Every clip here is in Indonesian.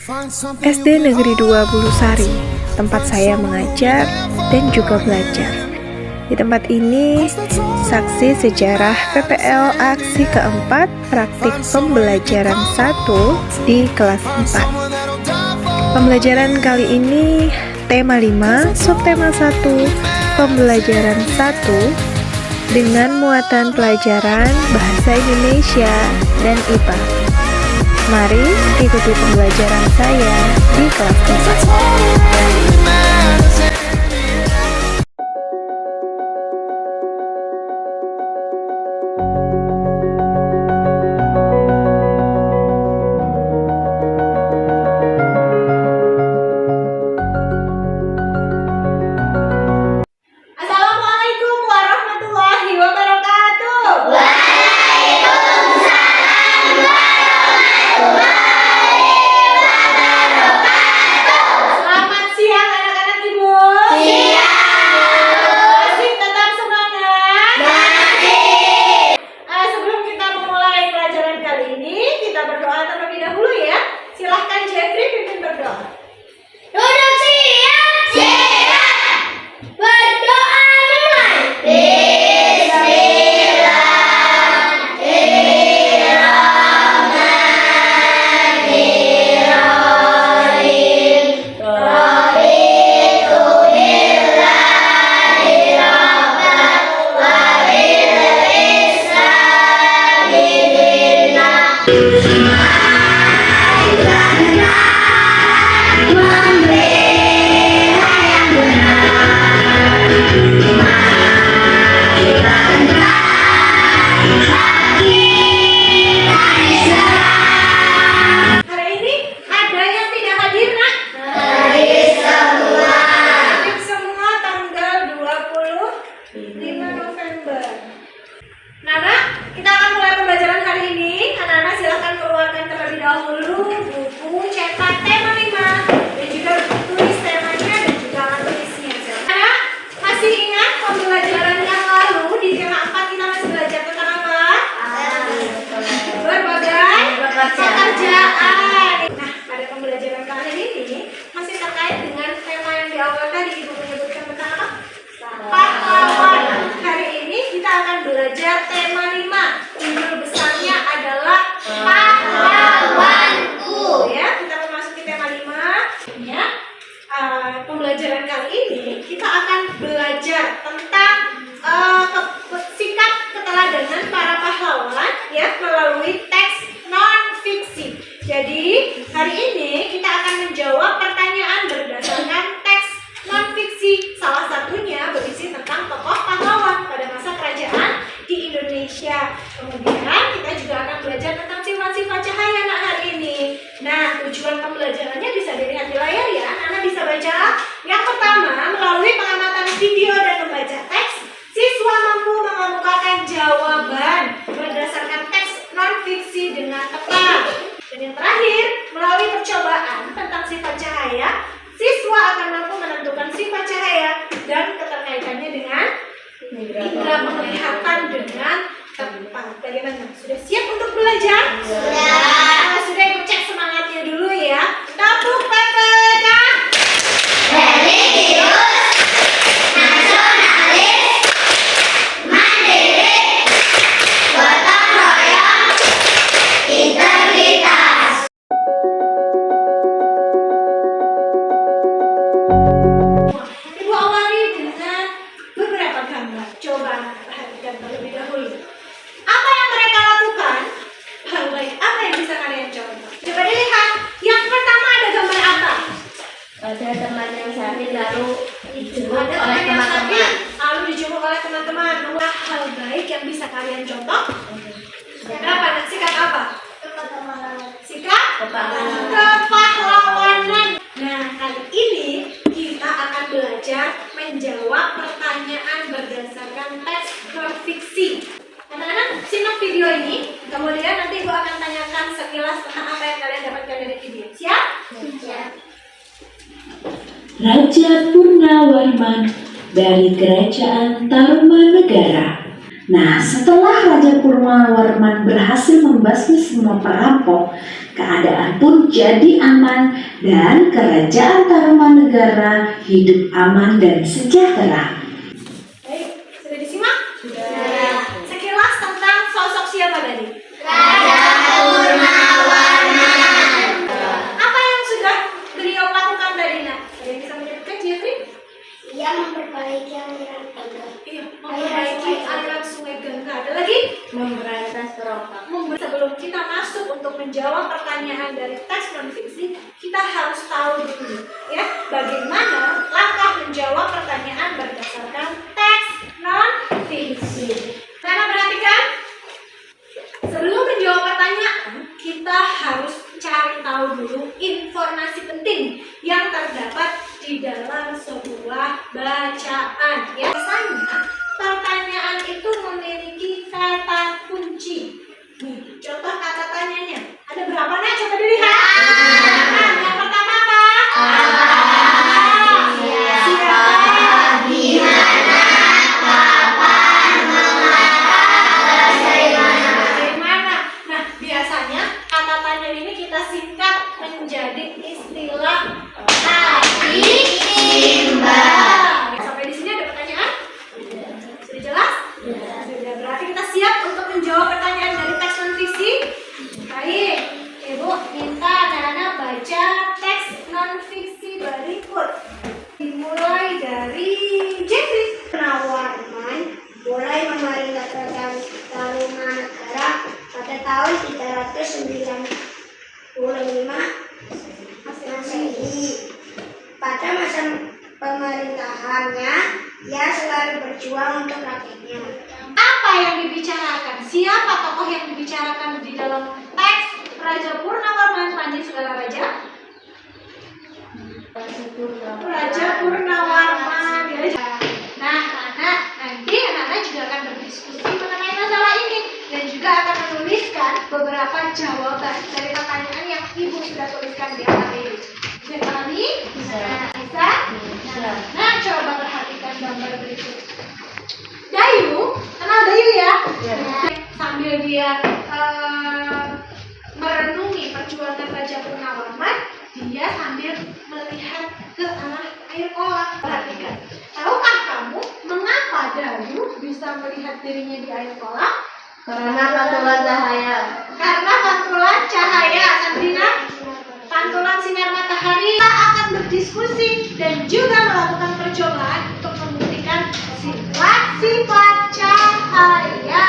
SD Negeri 2 Bulusari, tempat saya mengajar dan juga belajar. Di tempat ini, saksi sejarah PPL aksi keempat praktik pembelajaran 1 di kelas 4. Pembelajaran kali ini tema 5, subtema 1, pembelajaran 1 dengan muatan pelajaran bahasa Indonesia dan IPA. Mari ikuti pembelajaran saya di kelas 4. Assalamualaikum warahmatullahi wabarakatuh. Selamat siang anak-anak ibu. Masih tetap semangat? Sebelum kita memulai pelajaran kali ini, kita berdoa terlebih dahulu ya. Silahkan Jeffrey pimpin berdoa. Duduk siap, berdoa mulai. Hari ini ada yang tidak hadir, nak? Hadir semua tanggal 25 November. Nana, kita akan mulai pembelajaran hari ini. Anak-anak silahkan keluarkan terlebih dahulu buku cetak tema 5 dan juga buku tulis temanya dan juga alat tulisnya. Anak, masih ingat pembelajaran yang lalu di tema 4 kita masih belajar tentang apa? Berbagai pekerjaan. Nah, pada pembelajaran kali ini masih terkait dengan tema yang di awal tadi Ibu menyebutkan tentang apa? Pahlawan. Hari ini kita akan belajar tema 5. Judul besarnya adalah Pahlawanku. Ya, kita memasuki tema 5. Ya, pembelajaran kali ini kita akan belajar tentang sikap keteladanan para pahlawan ya melalui teks non-fiksi. Jadi hari ini kita akan menjawab pertanyaan berdasarkan teks non-fiksi. Salah satunya berisi tentang tokoh pahlawan pada masa kerajaan di Indonesia. Kemudian kita juga akan belajar tentang sifat-sifat cahaya anak hari ini. Nah, tujuan pembelajarannya bisa dilihat di layar ya. Anak bisa baca. Yang pertama, melalui pengamatan video dan membaca teks, siswa mampu mengemukakan jawaban berdasarkan teks non-fiksi dengan tepat. Dan yang terakhir, melalui percobaan tentang sifat cahaya, siswa akan mampu menentukan sifat cahaya dan keterkaitannya dengan indera penglihatan dengan tepat. Bagaimana? Sudah siap untuk belajar? Sudah. Sudah, Ibu cek semangatnya dulu ya. Tepuk tangan. Religius, nasionalis, mandiri, gotong royong, integritas. Ibu awali dengan beberapa gambar. Coba anak perhatikan terlebih dahulu. Apa yang mereka lakukan? Baik, apa yang bisa kalian contoh? Coba dilihat. Yang pertama ada gambar apa? Ada teman yang sakit lalu dijemput Ada oleh teman yang sakit, teman-teman. lalu dijemput oleh teman-teman. Dua hal baik yang bisa kalian contoh. Kenapa? Sikap apa? Sikap kepahlawanan. Nah, kali ini kita akan belajar menjawab pertanyaan berdasarkan teks non-fiksi. Anak-anak, simak video ini. Kemudian nanti Ibu akan tanyakan sekilas tentang apa yang kalian dapatkan dari video. Siap? Siap. Raja Purnawarman dari Kerajaan Tarumanegara Nah, setelah Raja Purnawarman berhasil membasmi semua perampok, keadaan pun jadi aman dan kerajaan Tarumanegara hidup aman dan sejahtera. Baik, sudah disimak? Sudah. Sekilas tentang sosok siapa tadi? Apa yang sudah beliau lakukan tadi, Nak? Ada yang bisa menyebutkan, Jeffrey? Ia memperbaiki aliran Gangga. Iya, memperbaiki aliran sungai Gangga. Ada lagi? Memberantas perompak. Sebelum kita masuk untuk menjawab pertanyaan dari teks non-fiksi, kita harus tahu dulu ya bagaimana langkah menjawab pertanyaan berdasarkan teks non-fiksi. Karena perhatikan, sebelum menjawab pertanyaan, kita harus cari tahu dulu informasi penting yang terdapat di dalam sebuah bacaan. Ya, biasanya pertanyaan itu memiliki kata kunci. Nih, contoh kata tanyanya. Ada berapa, Nak? Coba dilihat. Yang pertama apa? Siapa? Di mana? Kapan? Mengapa? Bagaimana? Nah, biasanya kata tanya ini kita singkat menjadi istilah sampai di sini ada pertanyaan? Sudah jelas? Sudah. Berarti kita siap untuk menjawab pertanyaan dari teks non-fiksi? Baik, Ibu minta anak-anak baca teks non-fiksi berikut. Dimulai dari Jeffrey. Purnawarman mulai memerintah kerajaan Tarumanegara pada tahun 395 Masehi. Pada masa pemerintahannya, ia selalu berjuang untuk rakyatnya. Apa yang dibicarakan? Siapa tokoh yang dibicarakan di dalam teks Raja Purnawarman Panji Segala Raja? Raja Purnawarman. Nah, nanti anak-anak juga akan berdiskusi mengenai masalah ini dan juga akan menuliskan beberapa jawaban dari pertanyaan yang Ibu sudah tuliskan di atas ini. Bisa dipahami? Bisa? Nah, coba perhatikan gambar berikut. Dayu, kenal Dayu ya? Sambil dia merenungi perjuangan Raja Purnawarman, dia sambil melihat ke arah air kolam. Perhatikan, tahukah kamu mengapa Dayu bisa melihat dirinya di air kolam? Karena pantulan cahaya. Karena pantulan cahaya. Sabrina, pantulan sinar matahari. Kita akan berdiskusi dan juga melakukan percobaan untuk membuktikan sifat-sifat cahaya.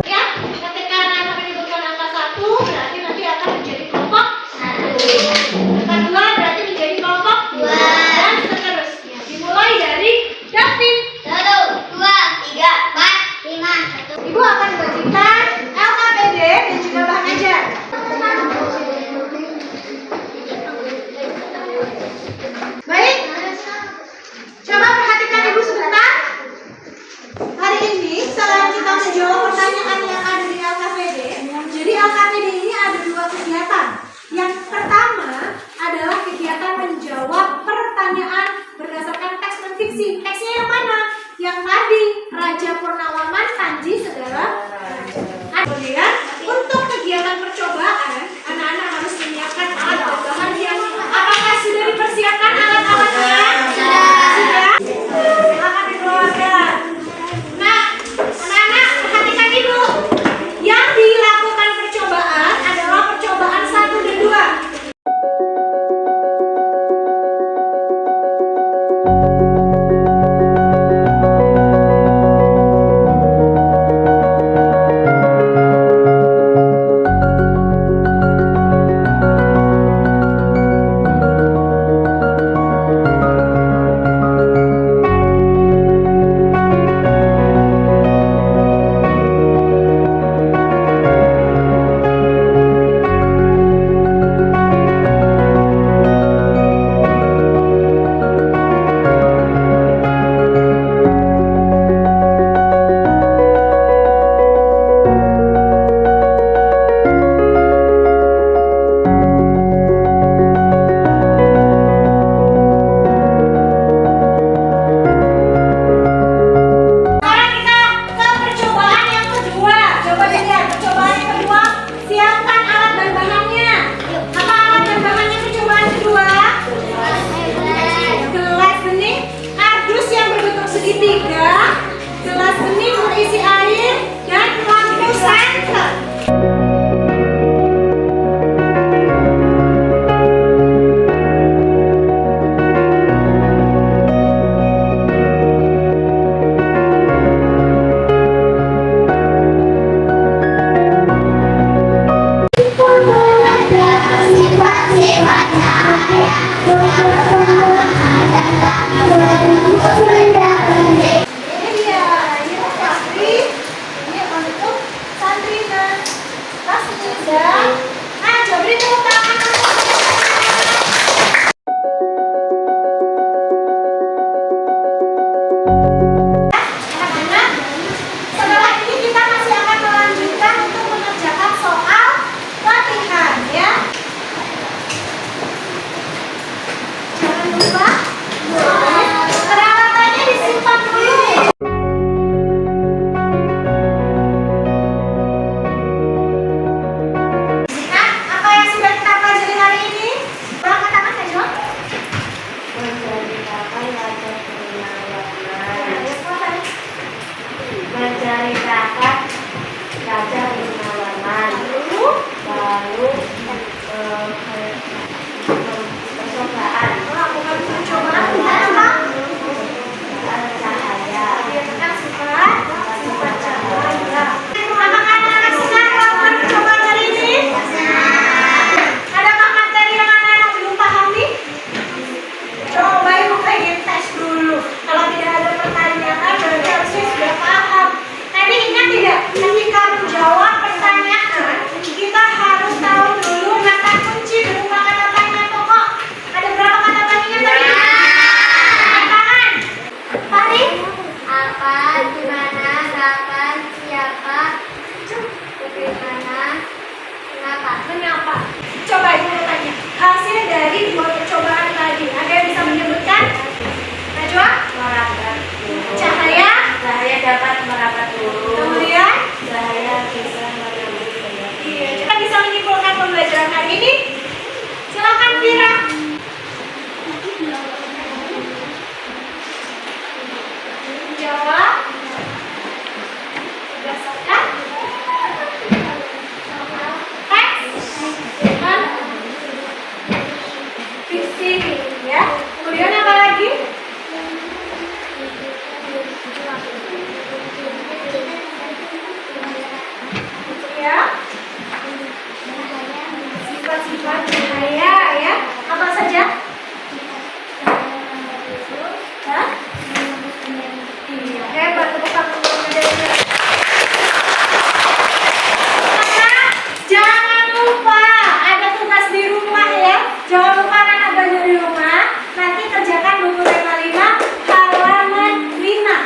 Ya, ketika anak menyebutkan angka 1, berarti nanti akan menjadi kelompok 1. Angka 2 berarti menjadi kelompok 2. Dan seterusnya. Dimulai dari David. 1, 2, 3, 4, 5, 1. Ibu akan bagikan LKPD dan juga bahan ajar. Baik, coba atas meja. Nah, coba beri tepuk tangan. Anak-anak, setelah ini kita masih akan melanjutkan untuk mengerjakan soal latihan ya. Jangan lupa peralatannya disimpan dulu. Nah, apa yang sudah kita pelajari hari ini? Berapa kata Kak Jo? menceritakan wajah berwarna-warna, Lalu, menceritakan wajah berwarna-warna, lalu percobaan melakukan percobaan apa? cahaya. Biarkan sifat cahaya. Apakah anak-anak senang melakukan percobaan hari ini? Adakah materi yang anak-anak belum pahami? Coba ibu pengen tes dulu. Kalau tidak ada pertanyaan berarti harusnya sudah paham. Tadi ingat tidak? Ketika menjawab pertanyaan kita harus tahu dulu kata kunci berupa kata tanya pokok. Ada berapa kata tanya tadi? Tangan. Tadi? Apa, di mana, kapan, siapa, bagaimana, kenapa. Mengapa? Coba ibu tanya. Hasil dari dua percobaan tadi, ada yang bisa menyebutkan? Najwa? Merapat dulu. Cahaya? Cahaya dapat merapat dulu. Kemudian? Cahaya bisa mengambil banyak. Iya, kita bisa menyimpulkan pembelajaran hari ini. Silakan Vira. Jawab. Berdasarkan teks dan fiksi ya. Kemudian apa lagi? Ya. Sifat-sifat cahaya ya. Apa saja? Hah? Iya, hebat. Tepuk tangan untuk Nadia. Anak, jangan lupa ada tugas di rumah ya. Jangan lupa anak belajar di rumah. Nanti kerjakan buku tema 5 halaman 5.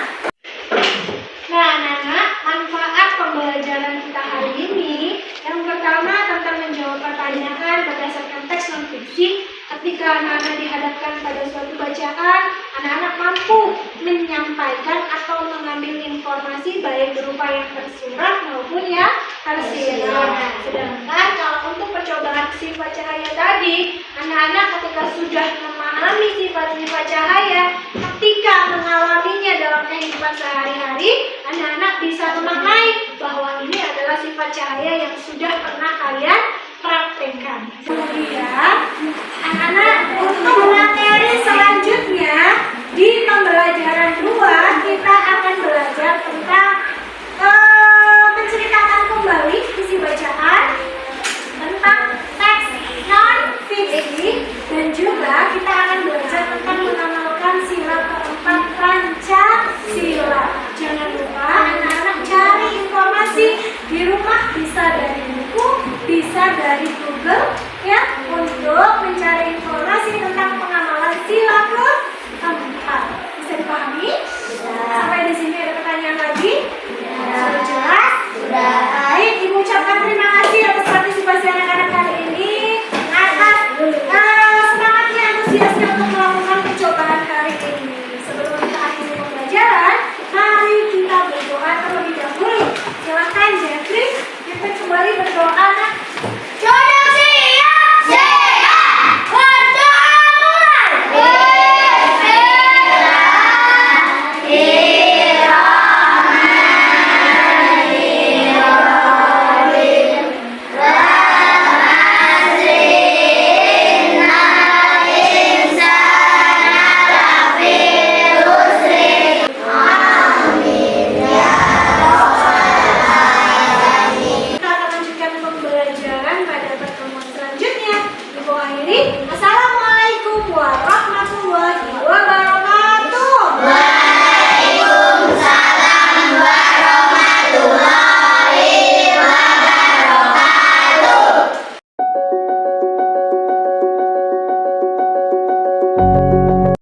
Nah, anak-anak, manfaat pembelajaran kita hari ini yang pertama tentang menjawab pertanyaan berdasarkan teks non fiksi. Ketika anak-anak dihadapkan pada suatu bacaan, anak-anak mampu menyampaikan atau mengambil informasi baik berupa yang tersurat maupun yang tersirat. Sedangkan kalau untuk percobaan sifat cahaya tadi, anak-anak ketika sudah memahami sifat-sifat cahaya, ketika mengalaminya dalam kehidupan sehari-hari, anak-anak bisa memaknai bahwa ini adalah sifat cahaya yang sudah pernah kalian praktekkan. Kemudian, anak-anak untuk materi selanjutnya di pembelajaran 2 kita akan belajar tentang